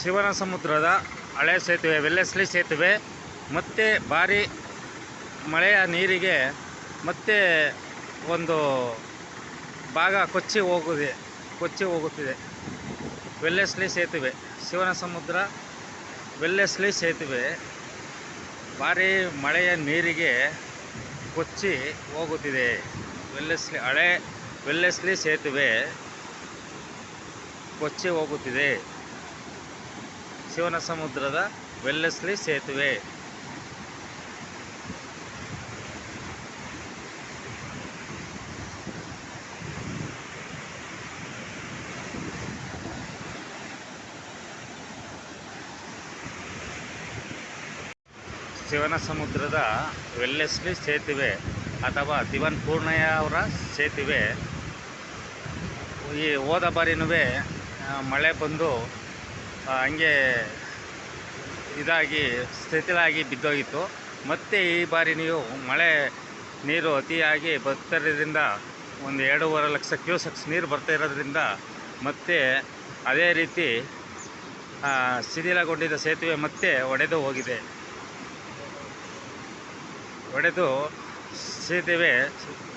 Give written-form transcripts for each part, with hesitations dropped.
ಶಿವನ ಸಮುದ್ರದ ಹಳೆ ಸೇತುವೆ ವೆಲ್ಲೆಸ್ಲಿ ಸೇತುವೆ ಮತ್ತೆ ಭಾರಿ ಮಳೆಯ ನೀರಿಗೆ ಮತ್ತೆ ಒಂದು ಭಾಗ ಕೊಚ್ಚಿ ಹೋಗುತ್ತಿದೆ. ವೆಲ್ಲೆಸ್ಲಿ ಸೇತುವೆ, ಶಿವನ ಸಮುದ್ರ ವೆಲ್ಲೆಸ್ಲಿ ಸೇತುವೆ ಭಾರಿ ಮಳೆಯ ನೀರಿಗೆ ಕೊಚ್ಚಿ ಹೋಗುತ್ತಿದೆ. ಹಳೆ ವೆಲ್ಲೆಸ್ಲಿ ಸೇತುವೆ ಕೊಚ್ಚಿ ಹೋಗುತ್ತಿದೆ. ಶಿವನ ಸಮುದ್ರದ ವೆಲ್ಲೆಸ್ಲಿ ಸೇತುವೆ. ಶಿವನ ಸಮುದ್ರದ ವೆಲ್ಲೆಸ್ಲಿ ಸೇತುವೆ ಅಥವಾ ದಿವಾನ್ ಪೂರ್ಣಯ್ಯ ಅವರ ಸೇತುವೆ ಈ ಹೋದ ಬಾರಿನೂ ಮಳೆ ಬಂದು ಹಂಗೆ ಇದಾಗಿ ಸ್ಥಿತಿಲಾಗಿ ಬಿದ್ದೋಗಿತ್ತು. ಮತ್ತು ಈ ಬಾರಿ ಮಳೆ ನೀರು ಅತಿಯಾಗಿ ಬರ್ತಿರೋದ್ರಿಂದ ಒಂದು 2.5 ಲಕ್ಷ ಕ್ಯೂಸೆಕ್ಸ್ ನೀರು ಬರ್ತಾ ಇರೋದ್ರಿಂದ ಮತ್ತೆ ಅದೇ ರೀತಿ ಶಿಥಿಲಗೊಂಡಿದ್ದ ಸೇತುವೆ ಮತ್ತೆ ಒಡೆದು ಸೇತುವೆ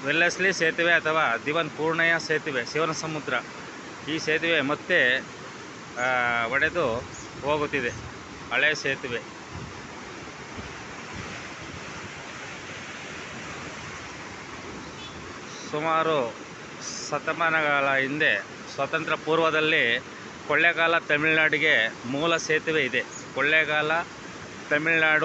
ವೆಲ್ಲೆಸ್ಲಿ ಸೇತುವೆ ಅಥವಾ ದಿವಾನ್ ಪೂರ್ಣಯ್ಯ ಸೇತುವೆ ಶಿವನ ಸಮುದ್ರ ಈ ಸೇತುವೆ ಮತ್ತೆ ಒಡೆದು ಹೋಗುತ್ತಿದೆ. ಹಳೆ ಸೇತುವೆ ಸುಮಾರು ಶತಮಾನಗಳ ಹಿಂದೆ ಸ್ವಾತಂತ್ರ್ಯ ಪೂರ್ವದಲ್ಲಿ ಕೊಳ್ಳೇಗಾಲ ತಮಿಳುನಾಡಿಗೆ ಮೂಲ ಸೇತುವೆ ಇದೆ. ಕೊಳ್ಳೇಗಾಲ ತಮಿಳುನಾಡು